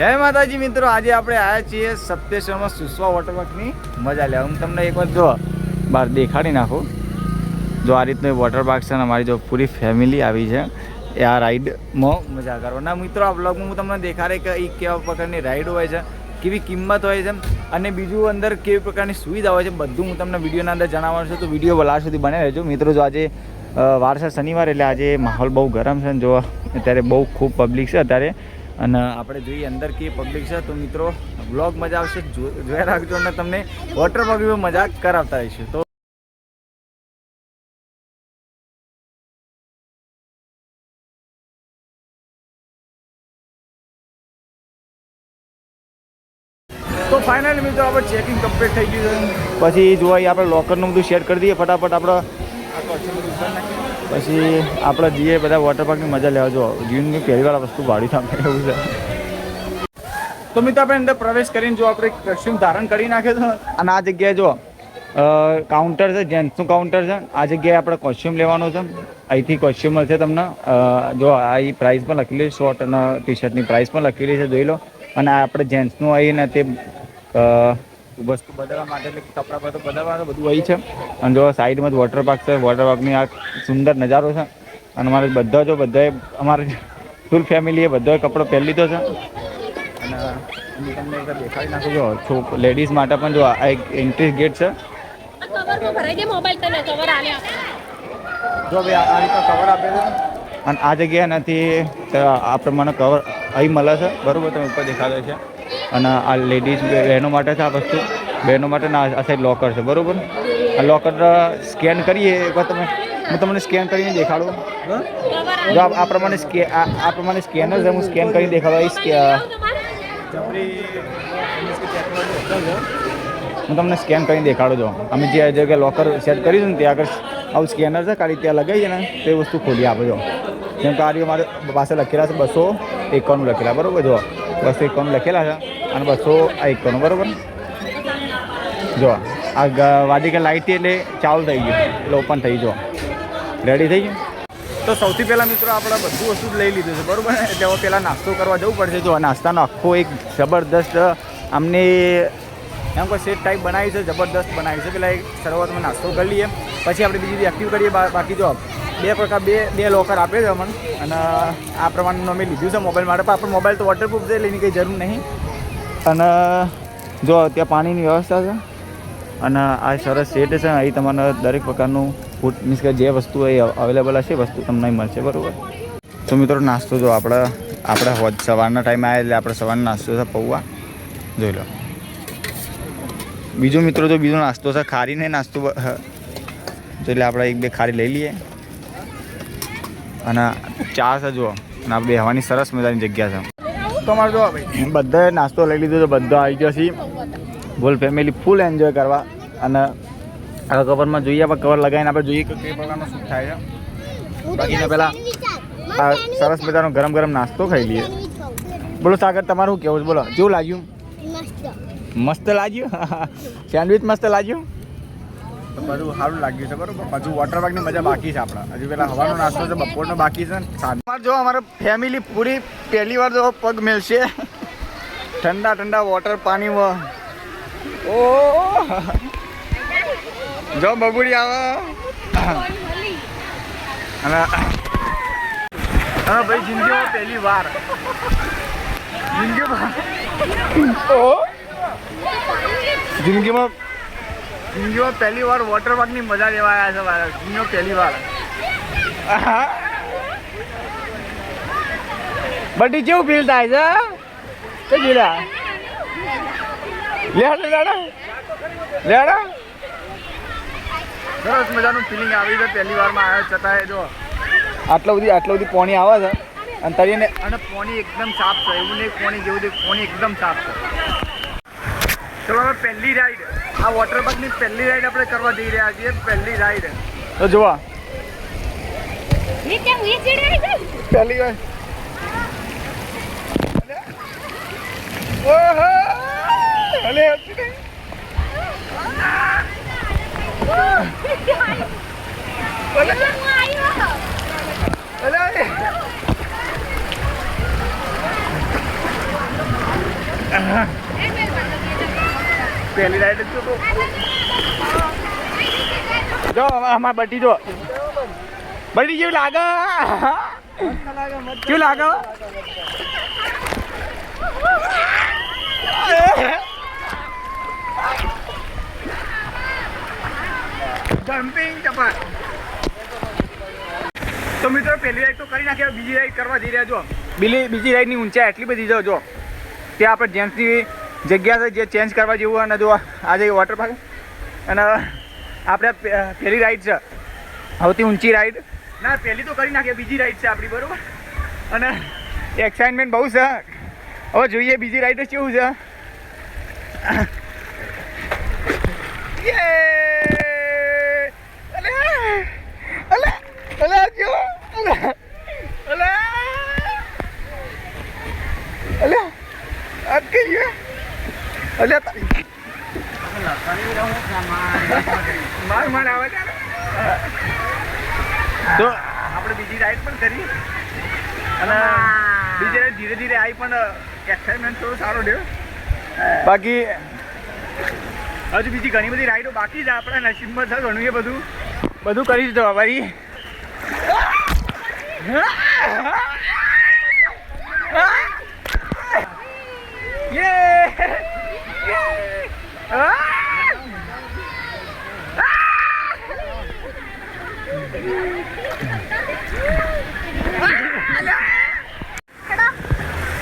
જય માતાજી મિત્રો, આજે આપણે આવ્યા છીએ સપ્તેશ્વરમાં સુસવા વોટર પાર્કની મજા લેવા. હું તમને એકવાર જો બહાર દેખાડી નાખું. જો આ રીતનું વોટર પાર્ક છે અને અમારી જો પૂરી ફેમિલી આવી છે એ આ રાઈડમાં મજા કરવાના. મિત્રો આ બ્લોગમાં હું તમને દેખાડે કે એ કેવા પ્રકારની રાઈડ હોય છે, કેવી કિંમત હોય છે અને બીજું અંદર કેવી પ્રકારની સુવિધા હોય છે, બધું હું તમને વિડીયોના અંદર જણાવવાનું છું. તો વિડીયો લાસ્ટ સુધી બને રહેજો મિત્રો. જો આજે વાર છે શનિવાર, એટલે આજે માહોલ બહુ ગરમ છે. જો અત્યારે બહુ ખૂબ પબ્લિક છે અત્યારે, અને આપણે જોઈએ અંદર કેવી પબ્લિક છે. તો મિત્રો બ્લોગ મજા આવશે, જોયા રાખજો અને તમને વોટર પાર્કમાં મજા કરાવતા રહીશું. તો ફાઇનલી મિત્રો આપણે ચેકિંગ કમ્પ્લીટ થઈ ગયું છે. પછી જોવા આપણે લોકરનું બધું સેટ કરી દઈએ ફટાફટ. આપણે પછી આપણે જઈએ બધા વોટર પાર્કની મજા લેવા. જો જીવનની પહેલી વાર વસ્તુ ભાડી સામે એવું છે. તો મિત્રો આપણે અંદર પ્રવેશ કરીને જો આપણે કોસ્ચ્યુમ ધારણ કરી નાખે છે અને આ જગ્યાએ જો કાઉન્ટર છે, જેન્ટ્સનું કાઉન્ટર છે. આ જગ્યાએ આપણે કોસ્ચ્યુમ લેવાનું છે. અહીંથી કોસ્ચ્યુમ મળશે તમને. જો આ પ્રાઇસ પણ લખેલી છે, શોર્ટ અને ટી શર્ટની પ્રાઇસ પણ લખેલી છે, જોઈ લો. અને આપણે જેન્ટ્સનું આવીને તે વસ્તુ બદલવા માટે, એટલે કપડાં બધું બદલવાનું બધું અહીં છે. અને જો સાઈડમાં જ વોટર પાર્ક છે. વોટર પાર્કની આ સુંદર નજારો છે. અને અમારે બધા જો બધાએ અમારે ફૂલ ફેમિલીએ બધાએ કપડો પહેરી લીધો છે. અને તમને એક દેખાડી નાખું. જો લેડીઝ માટે પણ જો આ એક એન્ટ્રી ગેટ છે. જો ભાઈ આ રીતના કવર આપે છે. અને આ જગ્યાએ નથી આ પ્રમાણે કવર અહીં મળે છે, બરાબર. તમે ઉપર દેખાડે છે. અને આ લેડીઝ બહેનો માટે છે આ વસ્તુ. બહેનો માટે આ સાઈડ લોકર છે, બરાબર. આ લોકર સ્કેન કરીએ એકવાર હું તમને સ્કેન કરીને દેખાડું. જો આ પ્રમાણે સ્કેનર છે, હું સ્કેન કરીને દેખાડું. હું તમને સ્કેન કરીને દેખાડું. જો અમે જે જગ્યાએ લોકર સેટ કરીશું ને ત્યાં આગળ આવું સ્કેનર છે, કાઢી ત્યાં લગાવીએ ને તે વસ્તુ ખોલી આપે. જો જેમ કે આ મારે પાસે લખેલા છે 251 લખેલા, બરાબર. જો 251 લખેલા છે અને 251, બરાબર. જો આ વાદી કે લાઇટ એટલે ચાલુ થઈ ગયું, એટલે ઓપન થઈ ગયો, રેડી થઈ ગયું. તો સૌથી પહેલાં મિત્રો આપણે બધું વસ્તુ લઈ લીધું છે, બરાબર. એટલે હવે પહેલાં નાસ્તો કરવા જવું પડશે. જો નાસ્તાનો આખો એક જબરદસ્ત અમને એમ કોઈ સેટ ટાઈપ બનાવી છે, જબરદસ્ત બનાવી છે. પહેલાં એક શરૂઆતમાં નાસ્તો કરી લઈએ, પછી આપણે બીજી એક્ટિવ કરીએ. બાકી જો બે લોકર આપે છે અમને, અને આ પ્રમાણેનું અમે લીધું છે મોબાઈલ માટે. પણ આપણે મોબાઈલ તો વોટરપ્રૂફ છે, એટલે એની કંઈ જરૂર નહીં. અને જો ત્યાં પાણીની વ્યવસ્થા છે અને આ સરસ સેટ છે. અહીં તમારે દરેક પ્રકારનું ફૂડ મીન્સ કે જે વસ્તુ એ અવેલેબલ હશે વસ્તુ તમને અહીં મળશે, બરાબર. તો મિત્રો નાસ્તો જો આપણે સવારના ટાઈમે આવ્યા એટલે આપણે સવારનો નાસ્તો છે પૌવા, જોઈ લો. બીજો મિત્રો જો બીજો નાસ્તો છે ખારીને નાસ્તો, એટલે આપણે એક બે ખારી લઈ લઈએ. અને ચા છે જો, અને આ બેહવાની સરસ મજાની જગ્યા છે. તો અમારે જો ભાઈ બધાએ નાસ્તો લઈ લીધો તો બધા આવી ગયા છીએ ફૂલ ફેમિલી, ફૂલ એન્જોય કરવા. અને આ કવરમાં જોઈએ, આપણે કવર લગાવીને આપણે જોઈએ કે કઈ પ્રકારનો શું થાય છે. બાકીને પહેલાં આ સરસ મજાનો ગરમ ગરમ નાસ્તો ખાઈ લઈએ. બોલો સાગર, તમારું શું કહેવું છે? બોલો, કેવું લાગ્યું? મસ્ત લાગ્યું. સેન્ડવિચ મસ્ત લાગ્યું. બધું સારું લાગ્યું છે, બરાબર. હજુ વોટર પાર્કની મજા બાકી છે. આપણે હજુ પેલા હવાનો નાસ્તો છે, બપોરનો બાકી છે. જો અમારે ફેમિલી પૂરી પહેલી વાર જો પગ મેળશે ઠંડા ઠંડા વોટર પાણીમાં. ઓ જો બબુડી આવે. અને હા ભાઈ, જિંદગીમાં પહેલી વાર જિંદગીમાં પહેલી વાર વોટર પાર્કની મજા લેવા આવ્યા છે. જિંદગીમાં પહેલી વાર. બધી કેવું ફીલ થાય છે? લેડા સરસ મજાનું ફિલિંગ આવી છે. પહેલી વારમાં આવ્યો છતાં જો આટલો બધી પોણી આવે છે. અને તરીને અને પોણી એકદમ સાફ છે, એવું નહીં પોણી જેવું પોણી એકદમ સાફ છે. ચલો હવે પહેલી રાઈડ, આ વોટર પાર્કની પહેલી રાઈડ આપણે કરવા જઈ રહ્યા છીએ. પહેલી રાઈડ તો જોવા પહેલી વાર. ઓહો અલે પહેલી રાઈડ જ તો જો અમાર બટી જો બટી જેવું લાગે કેવું લાગે જમ્પિંગ ચપાટ તો મિત્રો પહેલી રાઈડ તો કરી નાખ્યા બીજી રાઈડ કરવા જઈ રહ્યા છો બીજી રાઈડની ઊંચાઈ એટલી બધી જો ત્યાં આપણે જેન્ટ્સની જગ્યા છે જે ચેન્જ કરવા જેવું અને જો આજે વોટર પાર્ક અને આપણે પહેલી રાઈડ છે સૌથી ઊંચી રાઈડ ના પહેલી તો કરી નાખીએ બીજી રાઈડ છે આપણી બરાબર અને એક્સાઇટમેન્ટ બહુ છે હવે જોઈએ બીજી રાઈડ કેવું છે તો આપણે બીજી રાઈડ પણ કરી અને બીજી રાઈડ ધીરે ધીરે આવી પણ એક્સાઇટમેન્ટ થોડો સારો રહ્યો બાકી હજુ બીજી ઘણી બધી રાઈડો બાકી છે આપણા નસીબમાં છે ઘણું એ બધું કરીશ તો ભાઈ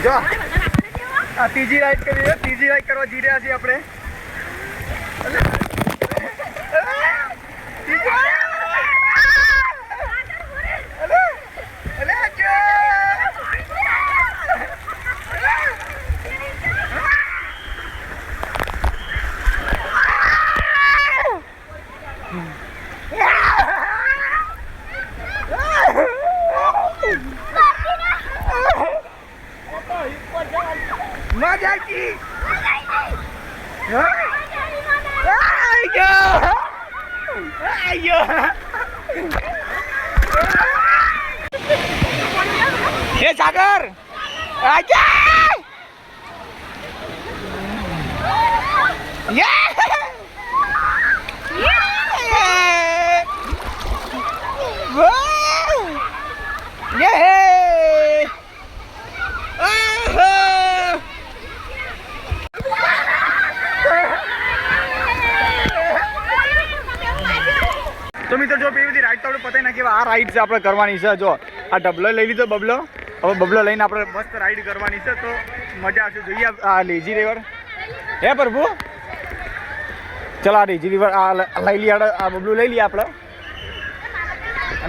જો આ ત્રીજી રાઈડ કરવા જઈ રહ્યા છીએ આપણે મજા કી એ સાગર તો મિત્રો જો પેલી બધી રાઈડ તો આપણે પતાવી નાખીએ આ રાઈડ છે આપણે કરવાની છે જો આ ડબલો લઈ લીધો બબલો હવે બબલો લઈને આપણે મસ્ત રાઈડ કરવાની છે તો મજા આવશે જોઈએ આ લેઝી રિવર હે પ્રભુ ચલો આ લેઝી રિવર આ લઈ લઈએ આ બબલું લઈ લઈએ આપણે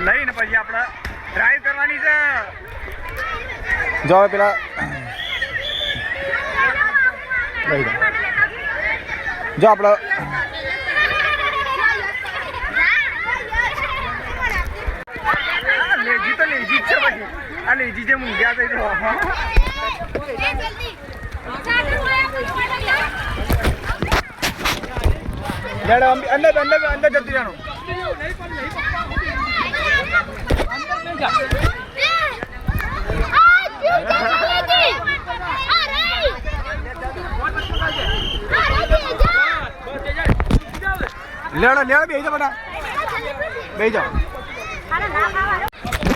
લઈને પછી આપણે રાઈડ કરવાની છે જો હવે પેલા જો આપણે લેજી તો લેજી છે ભાઈ આ લેજી જે મૂંગ્યા થઈ તો અંદર જતી જાણો લેડો બેસી જાઓ બધા બેસી જાઓ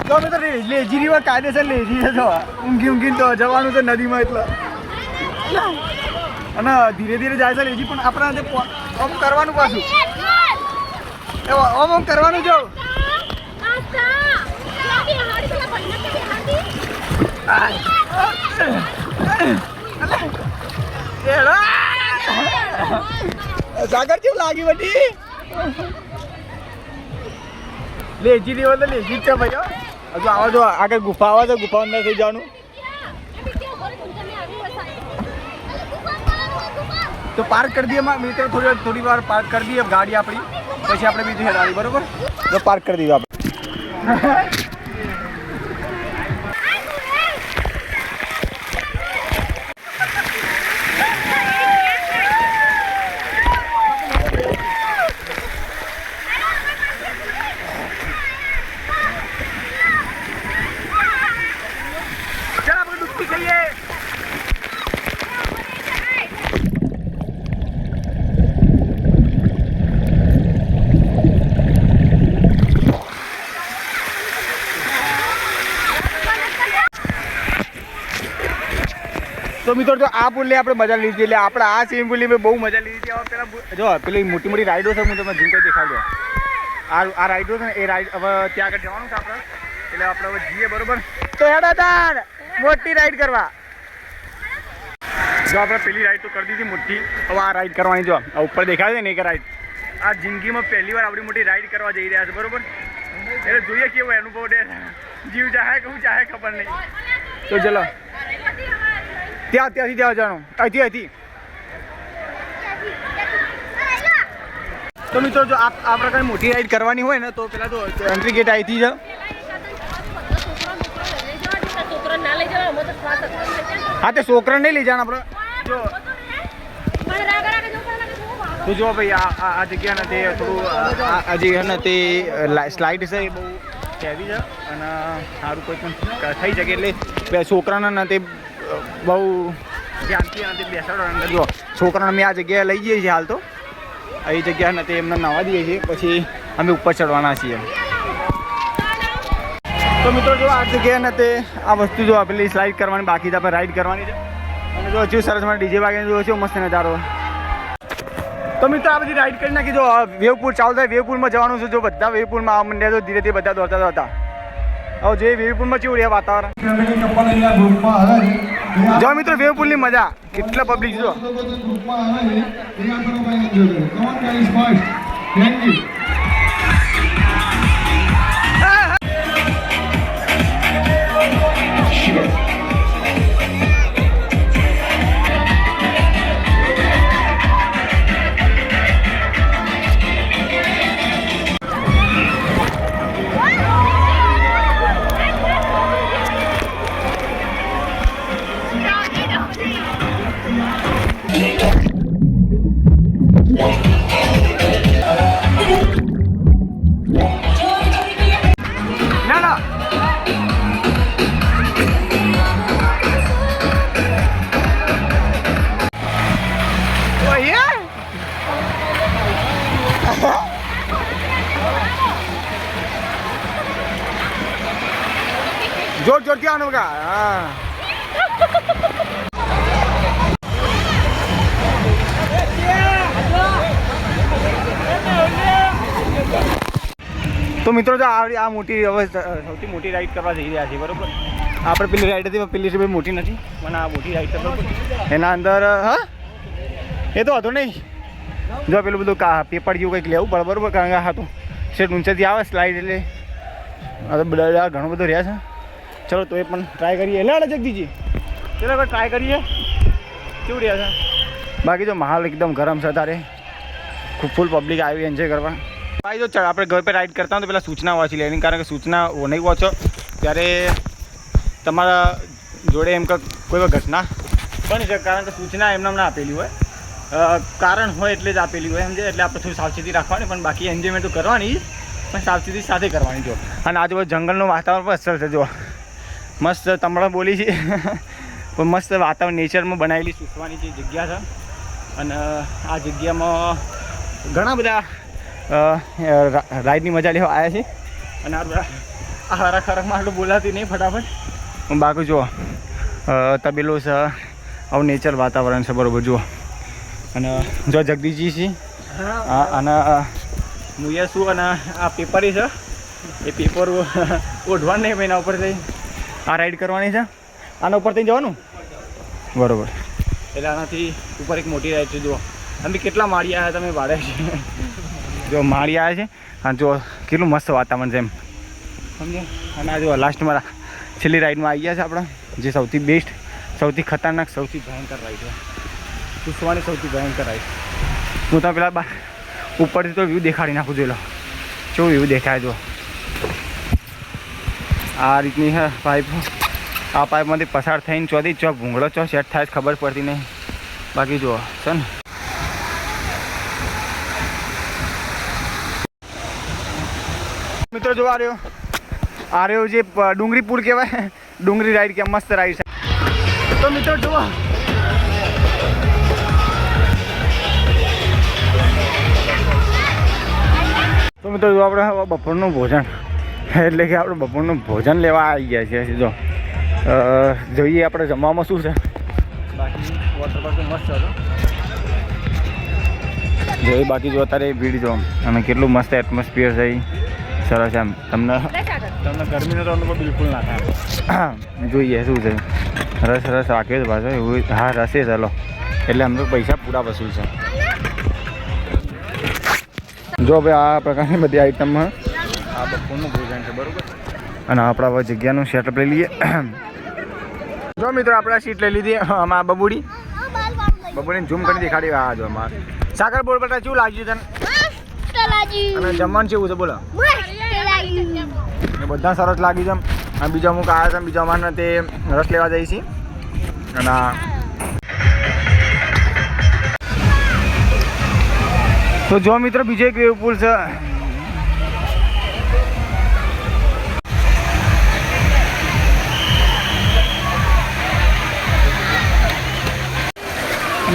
તો મિત્રો લેજી રિવર કાયદેસર લેજી છે તો ઊંઘી તો જવાનું છે નદીમાં એટલે અને ધીરે ધીરે જાય છે લેજી પણ આપણે ઓમ કરવાનું પાછું ઓમ કરવાનું જો સાગર કેવું લાગી બધી લેજી રિવર તો લેજી જ છે ભાઈ હજુ આવો જો આગળ ગુફા આવે તો ગુફા અંદર થઈ જવાનું તો પાર્ક કરી દઈએ મિત્રો થોડી વાર પાર્ક કરી દઈએ ગાડી આપણી પછી આપણે બીજી હેડાવી બરોબર તો પાર્ક કરી દીધું આપણે તો મિત્રો જો આ પુલની આપણે મજા લીધી એટલે આપણે આ સ્વિમિંગ પુલની મેં બહુ મજા લીધી હતી. હવે પેલા જો પેલી મોટી મોટી રાઈડો છે, હું તમને ઝૂમ કરી દેખાડો. આ રાઈડો છે ને એ રાઈડ હવે ત્યાં આગળ જવાનું છે આપણે, એટલે આપણે હવે જઈએ બરોબર. તો હેડો તાર મોટી રાઈડ કરવા. જો આપણે પેલી રાઈડ તો કરી દીધી મોટી, હવે આ રાઈડ કરવાની. જો આ ઉપર દેખાય છે ને એક રાઈડ, આ જિંદગીમાં પહેલી વાર આપણી મોટી રાઈડ કરવા જઈ રહ્યા છે બરોબર. એટલે જોઈએ કેવો અનુભવ દે, જીવ ચાહે કે હું ચાહે ખબર નહીં. તો ચલો ત્યાંથી ત્યાં જવાનું, અહીંથી. તો મિત્રો જો આ પ્રકારની મોટી રાઈડ કરવાની હોય ને તો પેલા તો એન્ટ્રી ગેટ અહીંથી જ. હા તે છોકરા નહીં લઈ જવાના આપણે. જો તો જો ભાઈ આ જગ્યા ને તે થોડું આ જગ્યા ને તે સ્લાઇડ છે એ બહુ હેવી છે અને સારું કોઈ પણ થઈ શકે એટલે છોકરાના તે બહુ ધ્યાનથી અને તે બેસાડો અંદર. જો છોકરાને અમે આ જગ્યાએ લઈ જઈએ છીએ હાલ તો, એ જગ્યા ને તે એમને નાવા દઈએ છીએ, પછી અમે ઉપર ચડવાના છીએ. તો મિત્રો જો આ જગ્યાએ ને તે આ વસ્તુ જો પેલી સ્લાઇડ કરવાની બાકી છે, આપણે રાઈડ કરવાની છે. અને જો હજુ સરસ મને ડીજે વાગે જો છે મસ્ત નજારો. તો મિત્રો આ બધી રાઈડ કરી નાખી. જો વેવપુલ ચાલુ થાય, વેવપુલમાં જવાનું છે. જો બધા વેવપુલમાં આ મંડ્યા તો ધીરે ધીરે બધા દોડતા હતા. હવે જે વેવપુલમાં કેવું રહે વાતાવરણ. જો મિત્રો વેવપુલની મજા, કેટલા પબ્લિક જો. જોરથી આનું કા. હા તો મિત્રો જો આ મોટી હવે સૌથી મોટી રાઈડ કરવા જઈ રહ્યા છીએ બરોબર. આપણે પેલી રાઈડ હતી પેલી બહુ મોટી નથી પણ આ મોટી રાઈડ છે બરોબર. એના અંદર હા એ તો હતો નહીં. જો પેલું બધું પેપર જેવું કંઈક લેવું પડે બરોબર, કારણ કે હા તો સેટ ઊંચેથી આવે સ્લાઇડ એટલે આ તો બધા ઘણું બધું રહ્યા છે. ચલો તો એ પણ ટ્રાય કરીએ. એટલે જગદીજી ચલો હવે ટ્રાય કરીએ કેવું રહ્યા છે. બાકી જો માહોલ એકદમ ગરમ છે તારે, ખૂબ ફૂલ પબ્લિક આવી એન્જોય કરવા. ભાઈ જો આપણે ઘર પર રાઈડ કરતા હોય તો પેલા સૂચના વાંચી લેવાની, કારણ કે સૂચના નહીં વાંચો ત્યારે તમારા જોડે એમ કે કોઈ ઘટના બની શકે, કારણ કે સૂચના એમને ના આપેલી હોય, કારણ હોય એટલે જ આપેલી હોય સમજે. એટલે આપણે થોડી સાવચેતી રાખવાની, પણ બાકી એન્જોયમેન્ટ તો કરવાની પણ સાવચેતી સાથે કરવાની. જો અને આજુબાજુ જંગલનું વાતાવરણ પણ અસર છે. જો મસ્ત તમડા બોલી છે પણ મસ્ત વાતાવરણ નેચરમાં બનાવેલી સૂચવાની જે જગ્યા છે. અને આ જગ્યામાં ઘણા બધા રાઈડની મજા લેવા આવ્યા છે. અને આ બધા આ હરખ હરખમાં આટલું બોલાતી નહીં ફટાફટ. બાકી જુઓ તબેલો છે, આવું નેચર વાતાવરણ છે બરાબર. જુઓ અને જો જગદીશજી છે અને મુયા શું અને આ પેપરી છે, એ પેપર ઓઢવાનું નહીં એના ઉપર થઈ આ રાઈડ કરવાની છે. આના ઉપર થઈ જવાનું બરાબર. એટલે આનાથી ઉપર એક મોટી રાઈડ છે. જુઓ અમે કેટલા માળી આવ્યા તમે ભાડે છે. જો માળી આવ્યા છે અને જો કેટલું મસ્ત વાતાવરણ છે એમ સમજે. અને આ જો લાસ્ટમાં છેલ્લી રાઈડમાં આવી ગયા છે આપણે, જે સૌથી બેસ્ટ, સૌથી ખતરનાક, સૌથી ભયંકર રાઈડ છે. પૂછવાની સૌથી ભયંકર રાઈડ. હું તો પેલા ઉપરથી તો વ્યૂ દેખાડી નાખું જોઈ લો કેવું વ્યૂ દેખાય. જો આ રીતની છે પાઇપ. આ પાઇપમાંથી પસાર થઈને ચોથી ચો ભૂંગળો ચો સેટ થાય ખબર પડતી નહીં. બાકી જુઓ છે ને મિત્રો જો આ રહ્યો જે ડુંગરી પુલ કહેવાય, ડુંગરી રાઈડ કે મસ્ત રાઈડ છે. તો મિત્રો જુઓ તો મિત્રો જો આપણે બપોરનું ભોજન એટલે કે આપણે બપોરનું ભોજન લેવા આવી ગયા છીએ. જો જોઈએ આપણે જમવામાં શું છે. બાકી વોટર પાર્ક તો મસ્ત હતો જો. બાકી જો અત્યારે ભીડ જો અને કેટલું મસ્ત એટમોસ્ફિયર છે. સરસ એમ તમને ગરમીનો તો અનુભવ બિલકુલ ના થાય. જોઈએ શું છે રસ રાખ્યો છે પાછો એવું. હા રસે ચાલો એટલે અમને પૈસા પૂરા વસૂલ છે. જો ભાઈ આ પ્રકારની બધી આઈટમમાં આ બપોરનું ભોજન છે બરાબર. અને આપણા હવે જગ્યાનું સેટઅપ લઈ લઈએ. જો મિત્રો આપણે સીટ લઈ લીધી આમાં બબુડીને ઝૂમ કરી દેખાડી. હા જો અમારે સાગર બોલ બેટા શું લાગ્યું તને? અને જમવાનું કેવું છે બોલો? બધા સરસ લાગી છે. અને બીજા અમુક આવ્યા છે બીજા અમારે તે રસ લેવા જઈએ છીએ. અને તો જો મિત્રો બીજો એક વેવ પુલ છે.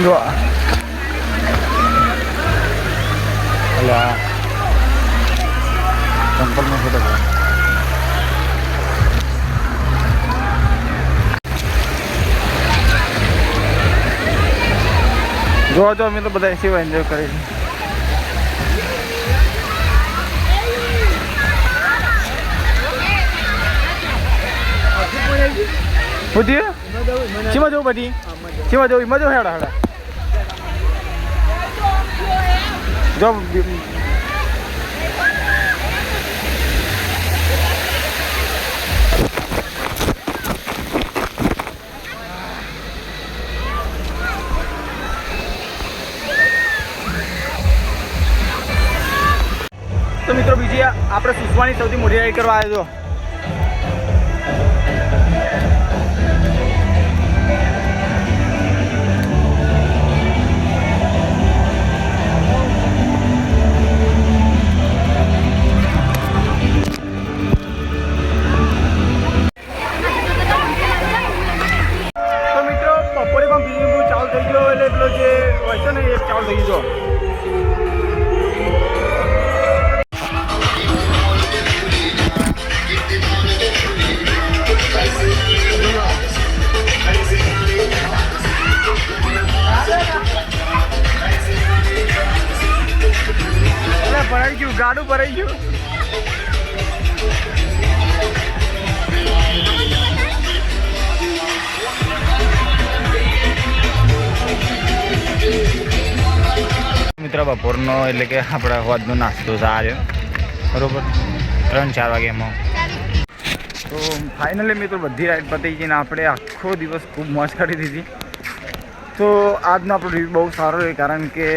જો ટેમ્પલમાં ફોટો જો અમે તો બધા સેવા એન્જોય કરે છે. બધી શીમાં જવું બધી શીમાં જવું મજા હેડા હેડા જો. તો મિત્રો બીજી આપણે સુસવાની સૌથી મોટી રાઈડ કરવા આવ્યો. તો મિત્રો બપોરે પણ બીજું ચાલુ થઈ ગયો એટલે પેલો જે હોય છે ને એ ચાલુ થઈ ગયો. ભરાઈ ગયું ગાડું ભરાઈ ગયું. મિત્ર બપોરનો એટલે કે આપણા હોદનો નાસ્તો સારો બરોબર 3-4 વાગ્યામાં. તો ફાઇનલી મિત્રો બધી રાઈડ પતી ગઈ ને આપણે આખો દિવસ ખૂબ મોજ કરી દીધી. તો આજનો આપણો રિવ્યુ બહુ સારો રહ્યો કારણ કે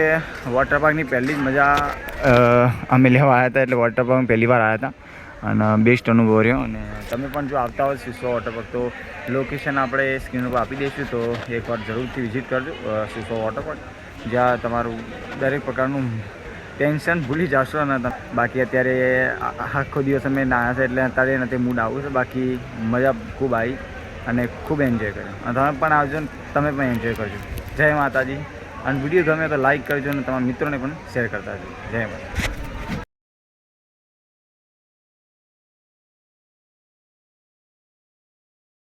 વોટર પાર્કની પહેલી જ મજા અમે લેવા આવ્યા હતા. એટલે વોટર પાર્ક પહેલી વાર આવ્યા હતા અને બેસ્ટ અનુભવ રહ્યો. અને તમે પણ જો આવતા હોય સિસો વોટર પાર્ક તો લોકેશન આપણે સ્ક્રીન ઉપર આપી દઈશું તો એકવાર જરૂરથી વિઝિટ કરજો સિસો વોટર પાર્ક, જ્યાં તમારું દરેક પ્રકારનું ટેન્શન ભૂલી જશો. અને બાકી અત્યારે આખો દિવસ અમે નાયા છે એટલે અત્યારે નથી મૂડ આવું છે. બાકી મજા ખૂબ આવી અને ખૂબ એન્જોય કર્યો. અને તમે પણ આવજો ને તમે પણ એન્જોય કરજો. જય માતાજી. અને વિડીયો ગમે તો લાઈક કરજો અને તમારા મિત્રોને પણ શેર કરતા જજો. જય માતા.